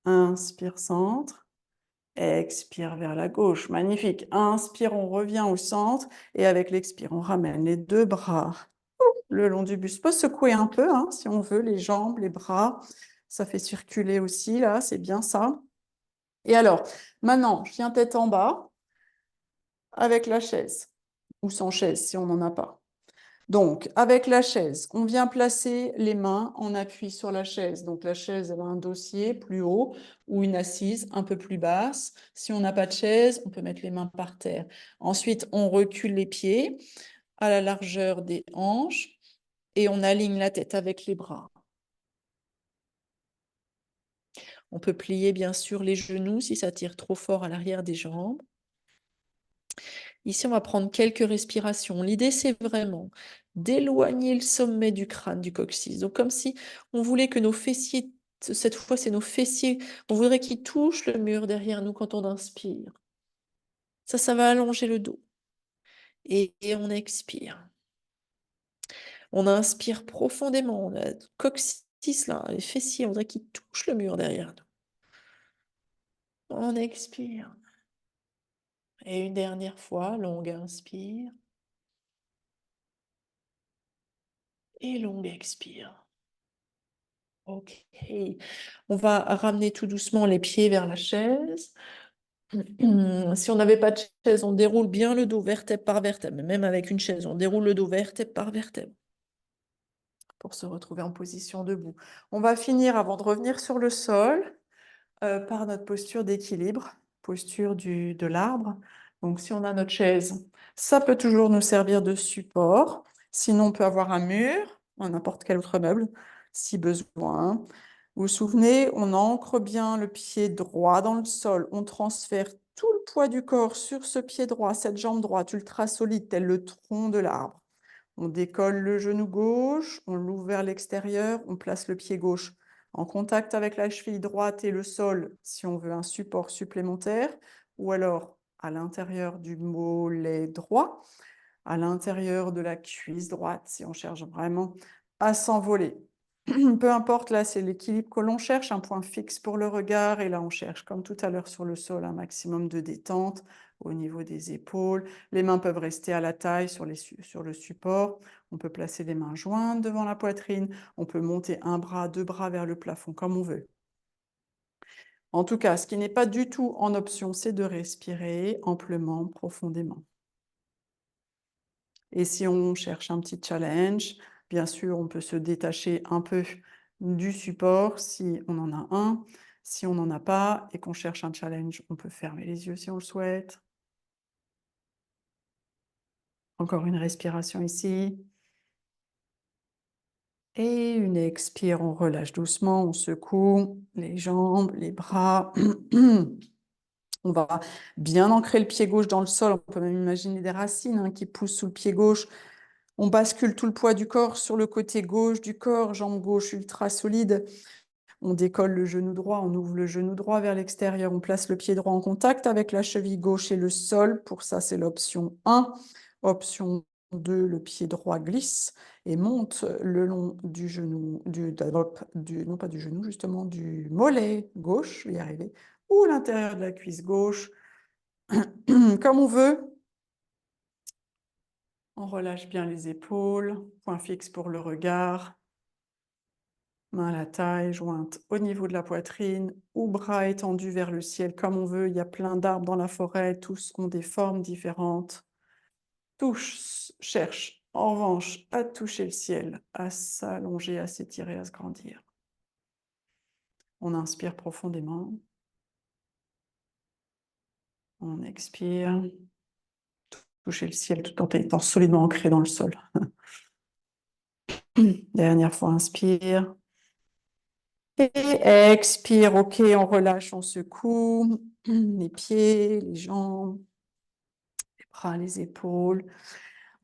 Inspire, centre. Expire vers la gauche. Magnifique. Inspire, on revient au centre. Et avec l'expire, on ramène les deux bras le long du buste. On peut secouer un peu, hein, si on veut, les jambes, les bras. Ça fait circuler aussi, là, c'est bien ça. Et alors, maintenant, je viens tête en bas avec la chaise, ou sans chaise, si on n'en a pas. Donc, avec la chaise, on vient placer les mains en appui sur la chaise. Donc, la chaise, elle a un dossier plus haut ou une assise un peu plus basse. Si on n'a pas de chaise, on peut mettre les mains par terre. Ensuite, on recule les pieds à la largeur des hanches et on aligne la tête avec les bras. On peut plier bien sûr les genoux si ça tire trop fort à l'arrière des jambes. Ici, on va prendre quelques respirations. L'idée, c'est vraiment d'éloigner le sommet du crâne, du coccyx. Donc, comme si on voulait que nos fessiers, cette fois, c'est nos fessiers, on voudrait qu'ils touchent le mur derrière nous quand on inspire. Ça va allonger le dos. Et on expire. On inspire profondément. On a le coccyx, là, les fessiers, on voudrait qu'ils touchent le mur derrière nous. On expire. Et une dernière fois, longue inspire. Et longue expire. Ok. On va ramener tout doucement les pieds vers la chaise. Si on n'avait pas de chaise, on déroule bien le dos vertèbre par vertèbre. Même avec une chaise, on déroule le dos vertèbre par vertèbre pour se retrouver en position debout. On va finir, avant de revenir sur le sol, par notre posture d'équilibre, posture de l'arbre. Donc, si on a notre chaise, ça peut toujours nous servir de support. Sinon, on peut avoir un mur, n'importe quel autre meuble, si besoin. Vous vous souvenez, on ancre bien le pied droit dans le sol. On transfère tout le poids du corps sur ce pied droit, cette jambe droite, ultra solide, tel le tronc de l'arbre. On décolle le genou gauche, on l'ouvre vers l'extérieur, on place le pied gauche en contact avec la cheville droite et le sol si on veut un support supplémentaire, ou alors à l'intérieur du mollet droit, à l'intérieur de la cuisse droite si on cherche vraiment à s'envoler. Peu importe, là c'est l'équilibre que l'on cherche, un point fixe pour le regard, et là on cherche comme tout à l'heure sur le sol un maximum de détente au niveau des épaules. Les mains peuvent rester à la taille sur le support. On peut placer les mains jointes devant la poitrine. On peut monter un bras, deux bras vers le plafond comme on veut. En tout cas, ce qui n'est pas du tout en option, c'est de respirer amplement, profondément. Et si on cherche un petit challenge, bien sûr, on peut se détacher un peu du support si on en a un. Si on n'en a pas et qu'on cherche un challenge, on peut fermer les yeux si on le souhaite. Encore une respiration ici. Et une expire, on relâche doucement, on secoue les jambes, les bras. On va bien ancrer le pied gauche dans le sol. On peut même imaginer des racines hein, qui poussent sous le pied gauche. On bascule tout le poids du corps sur le côté gauche du corps, jambe gauche ultra solide. On décolle le genou droit, on ouvre le genou droit vers l'extérieur. On place le pied droit en contact avec la cheville gauche et le sol. Pour ça, c'est l'option 1. Option 2, le pied droit glisse et monte le long du genou, non pas du genou, justement, du mollet gauche, je vais y arriver, ou l'intérieur de la cuisse gauche, comme on veut. On relâche bien les épaules, point fixe pour le regard. Main à la taille, jointe au niveau de la poitrine, ou bras étendus vers le ciel comme on veut. Il y a plein d'arbres dans la forêt, tous ont des formes différentes. Cherche en revanche à toucher le ciel, à s'allonger, à s'étirer, à se grandir. On inspire profondément. On expire. Toucher le ciel tout en étant solidement ancré dans le sol. Dernière fois, inspire. Et expire, ok, on relâche, on secoue les pieds, les jambes, les bras, les épaules.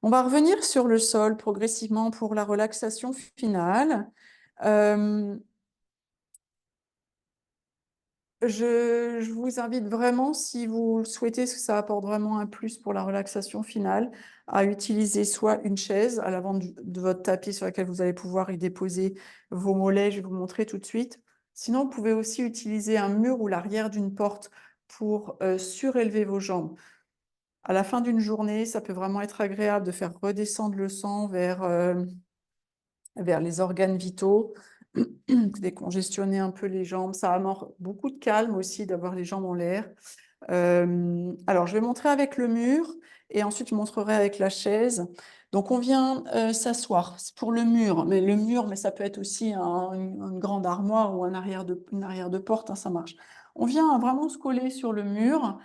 On va revenir sur le sol progressivement pour la relaxation finale. Je vous invite vraiment, si vous le souhaitez, parce que ça apporte vraiment un plus pour la relaxation finale, à utiliser soit une chaise à l'avant de votre tapis sur laquelle vous allez pouvoir y déposer vos mollets, je vais vous montrer tout de suite. Sinon, vous pouvez aussi utiliser un mur ou l'arrière d'une porte pour surélever vos jambes. À la fin d'une journée, ça peut vraiment être agréable de faire redescendre le sang vers les organes vitaux, décongestionner un peu les jambes. Ça amorce beaucoup de calme aussi d'avoir les jambes en l'air. Alors, je vais montrer avec le mur et ensuite je montrerai avec la chaise. Donc, on vient s'asseoir. C'est pour le mur, mais ça peut être aussi une grande armoire ou une arrière de porte, hein, ça marche. On vient vraiment se coller sur le mur.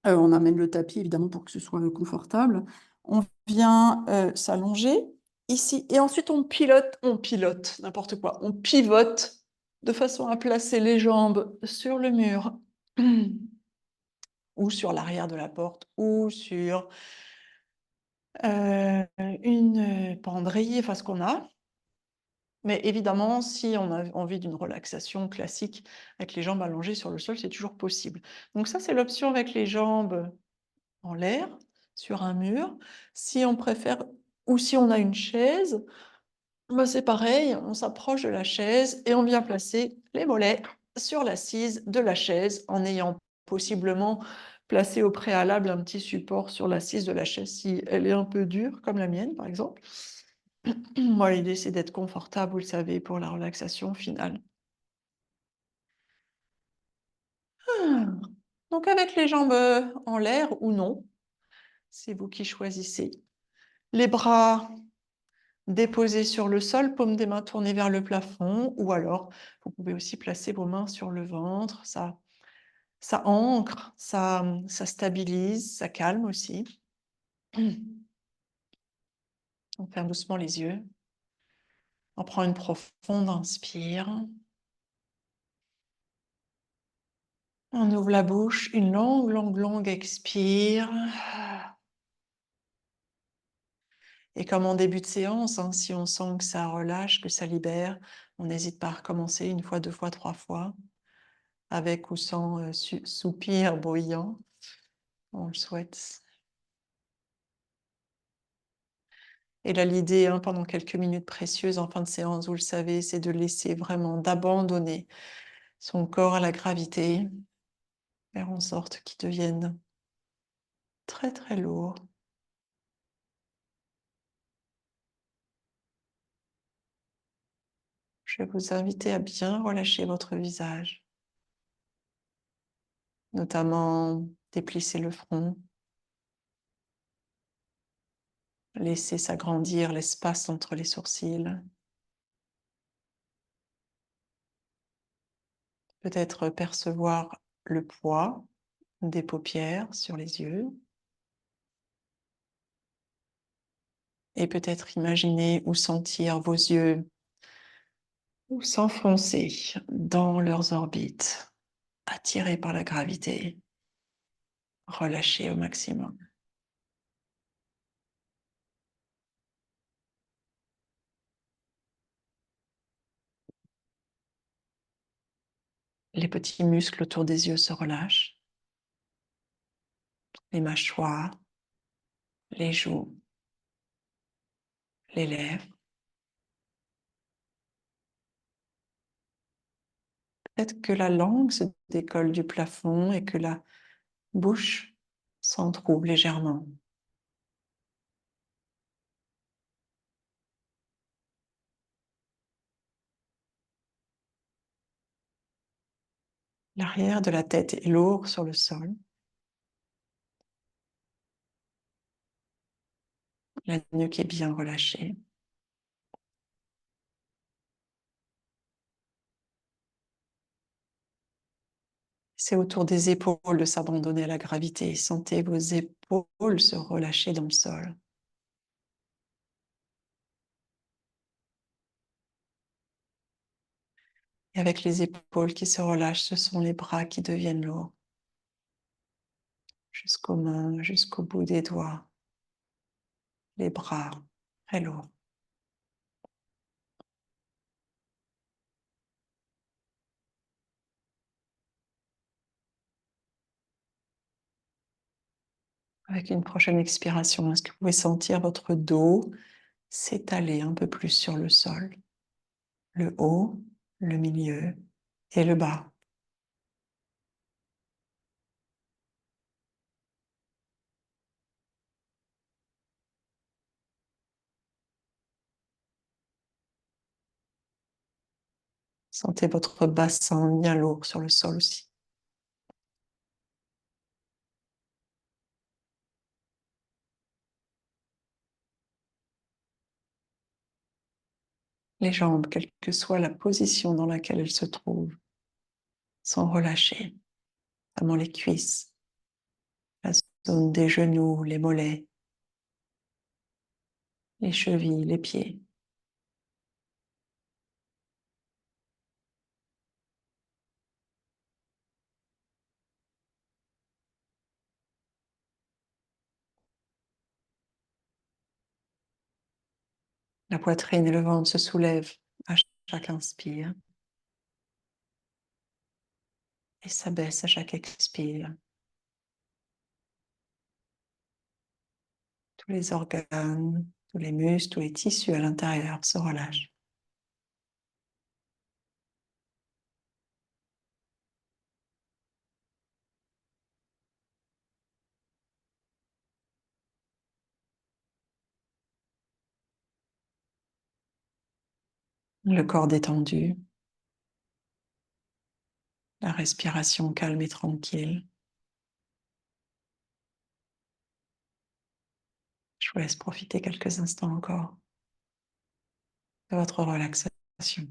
On amène le tapis, évidemment, pour que ce soit confortable. On vient s'allonger ici. Et ensuite, on pilote, n'importe quoi. On pivote de façon à placer les jambes sur le mur ou sur l'arrière de la porte ou sur une penderie, enfin ce qu'on a. Mais évidemment, si on a envie d'une relaxation classique avec les jambes allongées sur le sol, c'est toujours possible. Donc ça, c'est l'option avec les jambes en l'air, sur un mur. Si on préfère, ou si on a une chaise, bah c'est pareil, on s'approche de la chaise et on vient placer les mollets sur l'assise de la chaise en ayant possiblement placé au préalable un petit support sur l'assise de la chaise si elle est un peu dure, comme la mienne par exemple. Moi, l'idée, c'est d'être confortable, vous le savez, pour la relaxation finale. Ah. Donc, avec les jambes en l'air ou non, c'est vous qui choisissez. Les bras déposés sur le sol, paume des mains tournées vers le plafond, ou alors vous pouvez aussi placer vos mains sur le ventre. Ça ancre, ça stabilise, ça calme aussi. On ferme doucement les yeux. On prend une profonde inspire. On ouvre la bouche, une longue expire. Et comme en début de séance, hein, si on sent que ça relâche, que ça libère, on n'hésite pas à recommencer une fois, deux fois, trois fois, avec ou sans soupir bruyant. On le souhaite. Et là, l'idée, hein, pendant quelques minutes précieuses en fin de séance, vous le savez, c'est de laisser vraiment, d'abandonner son corps à la gravité, faire en sorte qu'il devienne très très lourd. Je vais vous inviter à bien relâcher votre visage, notamment déplisser le front, laisser s'agrandir l'espace entre les sourcils, peut-être percevoir le poids des paupières sur les yeux, et peut-être imaginer ou sentir vos yeux s'enfoncer dans leurs orbites. attiré par la gravité, relâché au maximum. Les petits muscles autour des yeux se relâchent, les mâchoires, les joues, les lèvres. Peut-être que la langue se décolle du plafond et que la bouche s'entrouvre légèrement. L'arrière de la tête est lourd sur le sol. La nuque est bien relâchée. C'est autour des épaules de s'abandonner à la gravité. Sentez vos épaules se relâcher dans le sol. Et avec les épaules qui se relâchent, ce sont les bras qui deviennent lourds. Jusqu'aux mains, jusqu'au bout des doigts. Les bras très lourds. Avec une prochaine expiration, est-ce que vous pouvez sentir votre dos s'étaler un peu plus sur le sol? Le haut, le milieu et le bas. Sentez votre bassin bien lourd sur le sol aussi. Les jambes, quelle que soit la position dans laquelle elles se trouvent, sont relâchées, notamment les cuisses, la zone des genoux, les mollets, les chevilles, les pieds. La poitrine et le ventre se soulèvent à chaque inspire et s'abaissent à chaque expire. Tous les organes, tous les muscles, tous les tissus à l'intérieur se relâchent. Le corps détendu, la respiration calme et tranquille. Je vous laisse profiter quelques instants encore de votre relaxation.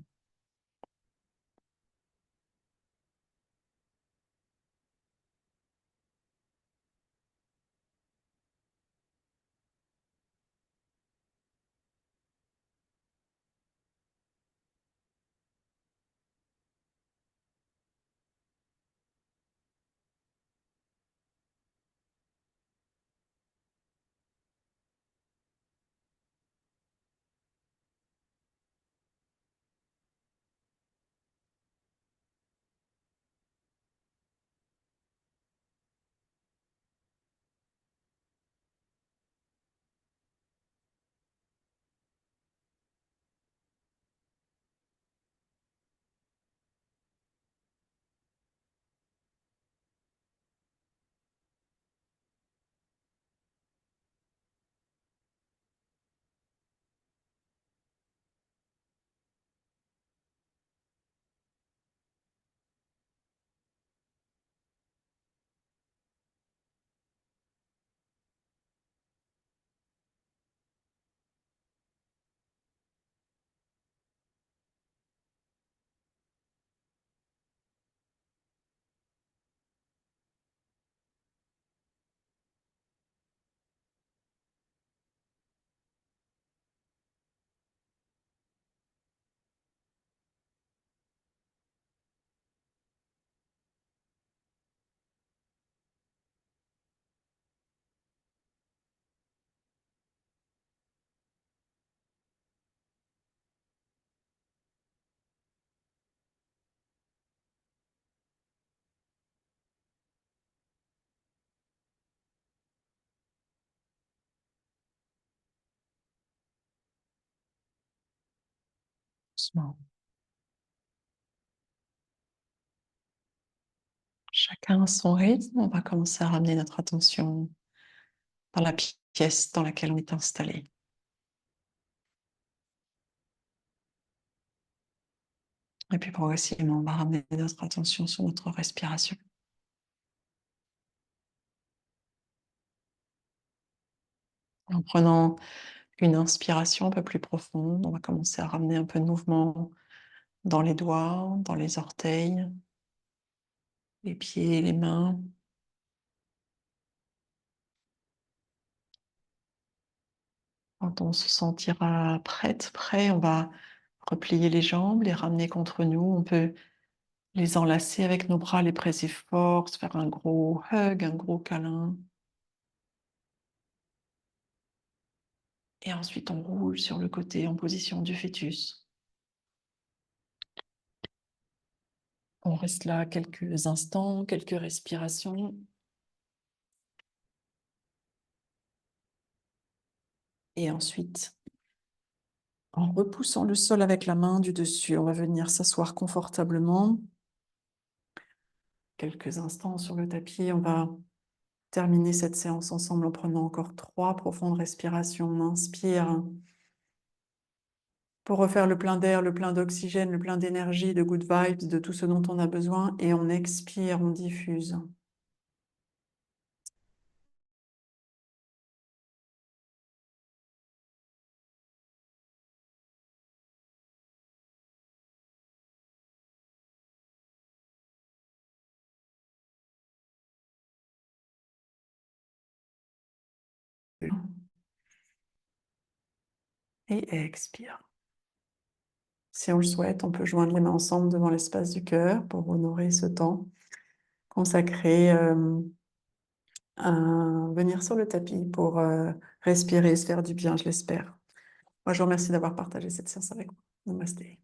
doucement. Chacun à son rythme, on va commencer à ramener notre attention dans la pièce dans laquelle on est installé. Et puis progressivement, on va ramener notre attention sur notre respiration. En prenant une inspiration un peu plus profonde, on va commencer à ramener un peu de mouvement dans les doigts, dans les orteils, les pieds, les mains. Quand on se sentira prête, prêt, on va replier les jambes, les ramener contre nous. On peut les enlacer avec nos bras, les presser fort, se faire un gros hug, un gros câlin. Et ensuite, on roule sur le côté en position du fœtus. On reste là quelques instants, quelques respirations. Et ensuite, en repoussant le sol avec la main du dessus, on va venir s'asseoir confortablement. Quelques instants sur le tapis, on va terminer cette séance ensemble en prenant encore 3 profondes respirations. On inspire pour refaire le plein d'air, le plein d'oxygène, le plein d'énergie, de good vibes, de tout ce dont on a besoin. Et on expire, on diffuse. Et expire. Si on le souhaite, on peut joindre les mains ensemble devant l'espace du cœur pour honorer ce temps consacré à venir sur le tapis pour respirer, se faire du bien, je l'espère. Moi, je vous remercie d'avoir partagé cette séance avec moi. Namasté.